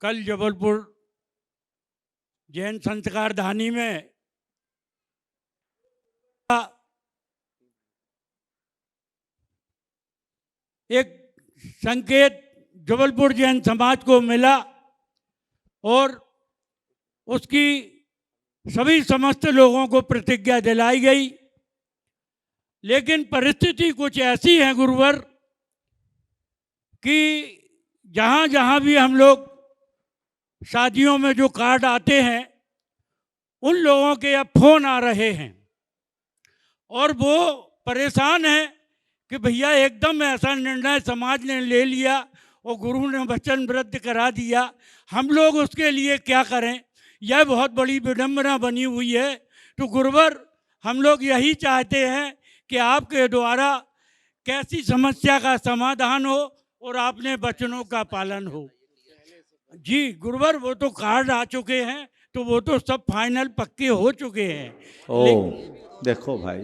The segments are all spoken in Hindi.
कल जबलपुर जैन संस्कार धानी में एक संकेत जबलपुर जैन समाज को मिला और उसकी सभी समस्त लोगों को प्रतिज्ञा दिलाई गई। लेकिन परिस्थिति कुछ ऐसी है गुरुवर कि जहाँ जहाँ भी हम लोग शादियों में जो कार्ड आते हैं उन लोगों के अब फोन आ रहे हैं और वो परेशान हैं कि भैया एकदम ऐसा निर्णय समाज ने ले लिया और गुरु ने वचन वृद्ध करा दिया, हम लोग उसके लिए क्या करें। यह बहुत बड़ी विडंबना बनी हुई है। तो गुरुवर हम लोग यही चाहते हैं कि आपके द्वारा कैसी समस्या का समाधान हो और आपने वचनों का पालन हो। जी गुरुवर, वो तो कार्ड आ चुके हैं तो वो तो सब फाइनल पक्के हो चुके हैं। देखो भाई,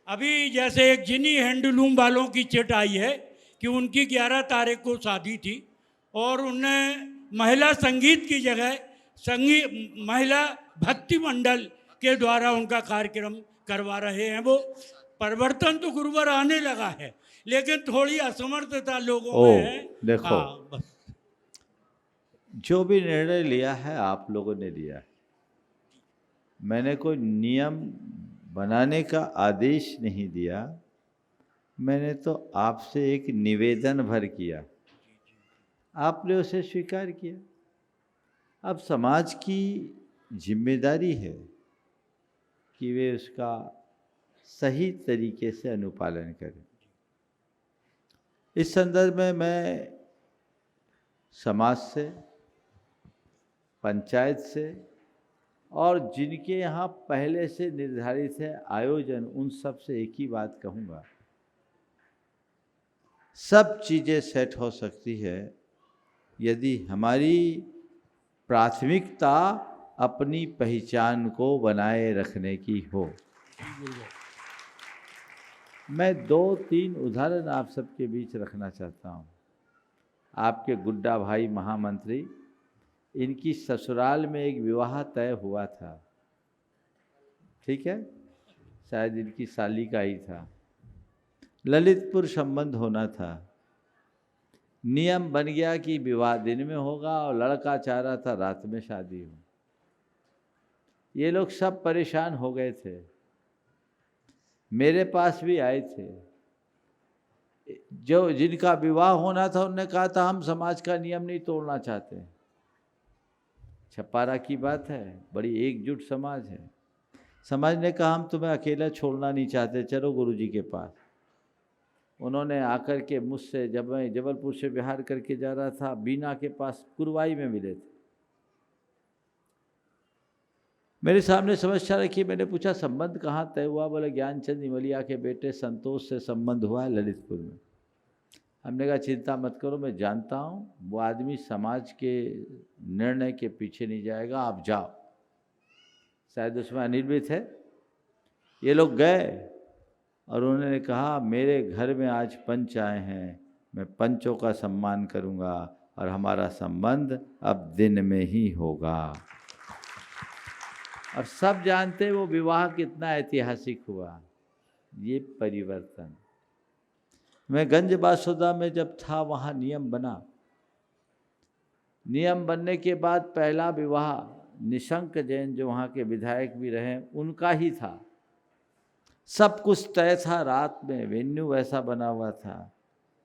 अभी जैसे एक जिनी हैंडलूम वालों की चिट आई है कि उनकी 11 तारीख को शादी थी और उनने महिला संगीत की जगह महिला भक्ति मंडल के द्वारा उनका कार्यक्रम करवा रहे हैं। वो परिवर्तन तो गुरुवर आने लगा है लेकिन थोड़ी असमर्थता लोगों में है। देखो बस जो भी निर्णय लिया है आप लोगों ने लिया है, मैंने कोई नियम बनाने का आदेश नहीं दिया, मैंने तो आपसे एक निवेदन भर किया, आपने उसे स्वीकार किया। अब समाज की जिम्मेदारी है कि वे उसका सही तरीके से अनुपालन करें। इस संदर्भ में मैं समाज से, पंचायत से और जिनके यहाँ पहले से निर्धारित है आयोजन, उन सब से एक ही बात कहूँगा, सब चीज़ें सेट हो सकती है यदि हमारी प्राथमिकता अपनी पहचान को बनाए रखने की हो। मैं 2-3 उदाहरण आप सबके बीच रखना चाहता हूँ। आपके गुड्डा भाई महामंत्री, इनकी ससुराल में एक विवाह तय हुआ था, ठीक है, शायद इनकी साली का ही था, ललितपुर संबंध होना था। नियम बन गया कि विवाह दिन में होगा और लड़का चाह रहा था रात में शादी हो। ये लोग सब परेशान हो गए थे, मेरे पास भी आए थे। जो जिनका विवाह होना था उन्होंने कहा था हम समाज का नियम नहीं तोड़ना चाहते। छपारा की बात है, बड़ी एकजुट समाज है। समाज ने कहा हम तुम्हें अकेला छोड़ना नहीं चाहते, चलो गुरुजी के पास। उन्होंने आकर के मुझसे, जब मैं जबलपुर से बिहार करके जा रहा था, बीना के पास कुरवाई में मिले थे। मेरे सामने समस्या रखी, मैंने पूछा संबंध कहाँ तय हुआ? बोले ज्ञानचंद इमलिया के बेटे संतोष से संबंध हुआ है ललितपुर में। हमने कहा चिंता मत करो, मैं जानता हूँ वो आदमी समाज के निर्णय के पीछे नहीं जाएगा, आप जाओ। शायद उसमें अनिल भी थे। ये लोग गए और उन्होंने कहा मेरे घर में आज पंच आए हैं, मैं पंचों का सम्मान करूँगा और हमारा संबंध अब दिन में ही होगा। और सब जानते वो विवाह कितना ऐतिहासिक हुआ। ये परिवर्तन, मैं गंज बासुदा में जब था वहाँ नियम बना। नियम बनने के बाद पहला विवाह निशंक जैन, जो वहाँ के विधायक भी रहे, उनका ही था। सब कुछ तय था, रात में वेन्यू वैसा बना हुआ था।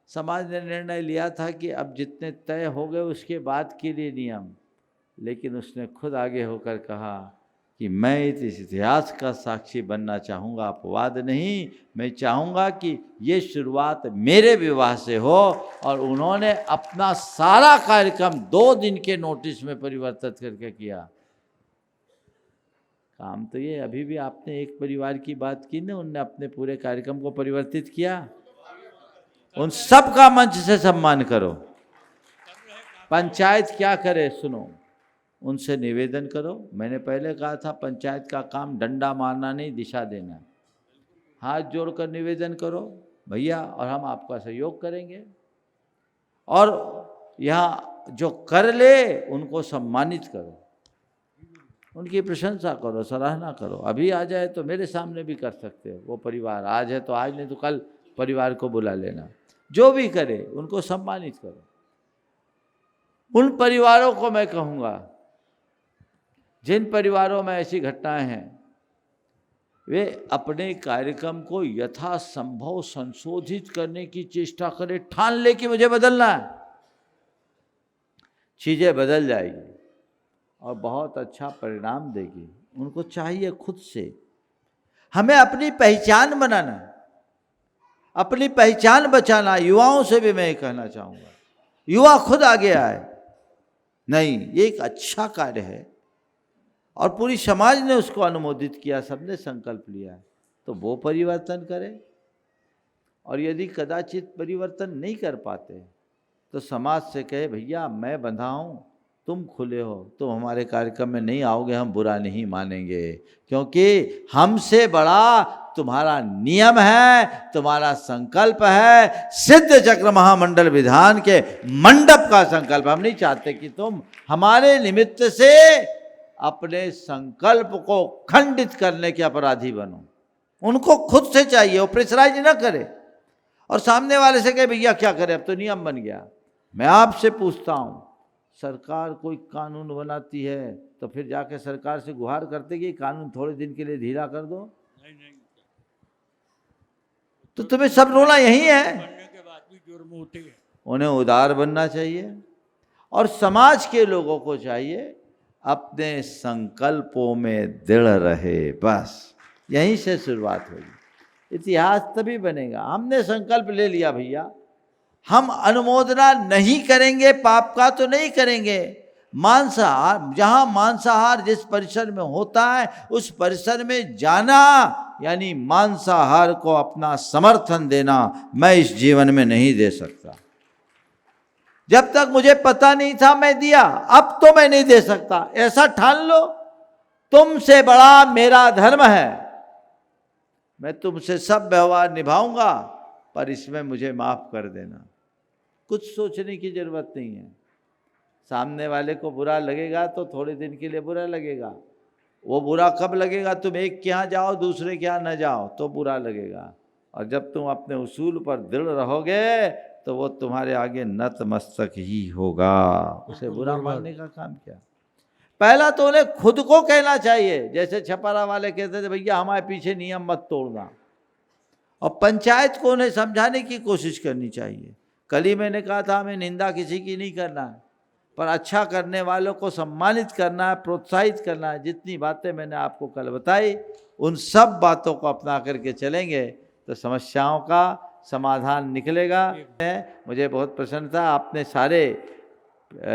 समाज ने निर्णय लिया था कि अब जितने तय हो गए उसके बाद के लिए नियम, लेकिन उसने खुद आगे होकर कहा कि मैं इस इतिहास का साक्षी बनना चाहूँगा, अपवाद नहीं। मैं चाहूँगा कि ये शुरुआत मेरे विवाह से हो। और उन्होंने अपना सारा कार्यक्रम 2 दिन के नोटिस में परिवर्तित करके किया। काम तो ये, अभी भी आपने एक परिवार की बात की ना, उनने अपने पूरे कार्यक्रम को परिवर्तित किया। उन सब का मंच से सम्मान करो। पंचायत क्या करे सुनो, उनसे निवेदन करो। मैंने पहले कहा था पंचायत का काम डंडा मारना नहीं, दिशा देना। हाथ जोड़कर निवेदन करो भैया, और हम आपका सहयोग करेंगे। और यहाँ जो कर ले उनको सम्मानित करो, उनकी प्रशंसा करो, सराहना करो। अभी आ जाए तो मेरे सामने भी कर सकते हो, वो परिवार आज है तो आज, नहीं तो कल परिवार को बुला लेना। जो भी करे उनको सम्मानित करो। उन परिवारों को मैं कहूँगा जिन परिवारों में ऐसी घटनाएं हैं, वे अपने कार्यक्रम को यथासंभव संशोधित करने की चेष्टा करें। ठान ले कि मुझे बदलना है, चीज़ें बदल जाएगी और बहुत अच्छा परिणाम देगी। उनको चाहिए खुद से। हमें अपनी पहचान बनाना, अपनी पहचान बचाना। युवाओं से भी मैं ये कहना चाहूँगा, युवा खुद आगे आए। नहीं, ये एक अच्छा कार्य है और पूरी समाज ने उसको अनुमोदित किया, सबने संकल्प लिया, तो वो परिवर्तन करें। और यदि कदाचित परिवर्तन नहीं कर पाते तो समाज से कहे, भैया मैं बंधा हूँ, तुम खुले हो, तुम हमारे कार्यक्रम में नहीं आओगे, हम बुरा नहीं मानेंगे, क्योंकि हमसे बड़ा तुम्हारा नियम है, तुम्हारा संकल्प है। सिद्ध चक्र महामंडल विधान के मंडप का संकल्प। हम नहीं चाहते कि तुम हमारे निमित्त से अपने संकल्प को खंडित करने के अपराधी बनो। उनको खुद से चाहिए, वो प्रेशराइज ना करे और सामने वाले से कहे भैया क्या करें, अब तो नियम बन गया। मैं आपसे पूछता हूँ, सरकार कोई कानून बनाती है तो फिर जाके सरकार से गुहार करते कि कानून थोड़े दिन के लिए ढीला कर दो? नहीं। तो तुम्हें सब रोना यही है। बनने के बाद भी जुर्म होते हैं। उन्हें उदार बनना चाहिए और समाज के लोगों को चाहिए अपने संकल्पों में दृढ़ रहे। बस यहीं से शुरुआत होगी, इतिहास तभी बनेगा। हमने संकल्प ले लिया भैया, हम अनुमोदना नहीं करेंगे, पाप का तो नहीं करेंगे। मांसाहार, जहाँ मांसाहार जिस परिसर में होता है उस परिसर में जाना, यानी मांसाहार को अपना समर्थन देना, मैं इस जीवन में नहीं दे सकता। जब तक मुझे पता नहीं था मैं दिया, अब तो मैं नहीं दे सकता। ऐसा ठान लो, तुमसे बड़ा मेरा धर्म है, मैं तुमसे सब व्यवहार निभाऊंगा, पर इसमें मुझे माफ कर देना। कुछ सोचने की जरूरत नहीं है। सामने वाले को बुरा लगेगा तो थोड़े दिन के लिए बुरा लगेगा। वो बुरा कब लगेगा? तुम एक के यहाँ जाओ दूसरे के यहाँ न जाओ तो बुरा लगेगा। और जब तुम अपने उसूल पर दृढ़ रहोगे तो वो तुम्हारे आगे नतमस्तक ही होगा। उसे बुरा मानने का काम क्या? पहला तो उन्हें खुद को कहना चाहिए, जैसे छपारा वाले कहते थे भैया हमारे पीछे नियम मत तोड़ना। और पंचायत को उन्हें समझाने की कोशिश करनी चाहिए। कल ही मैंने कहा था हमें निंदा किसी की नहीं करना है, पर अच्छा करने वालों को सम्मानित करना है, प्रोत्साहित करना है। जितनी बातें मैंने आपको कल बताई उन सब बातों को अपना करके चलेंगे तो समस्याओं का समाधान निकलेगा। मुझे बहुत प्रसन्नता, आपने सारे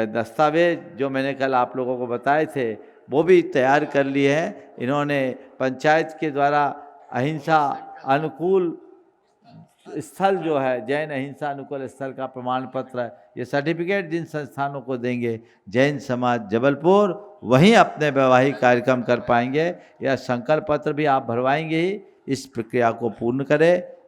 दस्तावेज जो मैंने कल आप लोगों को बताए थे वो भी तैयार कर लिए हैं। इन्होंने पंचायत के द्वारा अहिंसा अनुकूल स्थल जो है, जैन अहिंसा अनुकूल स्थल का प्रमाण पत्र है, ये सर्टिफिकेट जिन संस्थानों को देंगे जैन समाज जबलपुर, वहीं अपने वैवाहिक कार्यक्रम कर पाएंगे। यह संकल्प पत्र भी आप भरवाएंगे ही। इस प्रक्रिया को पूर्ण करें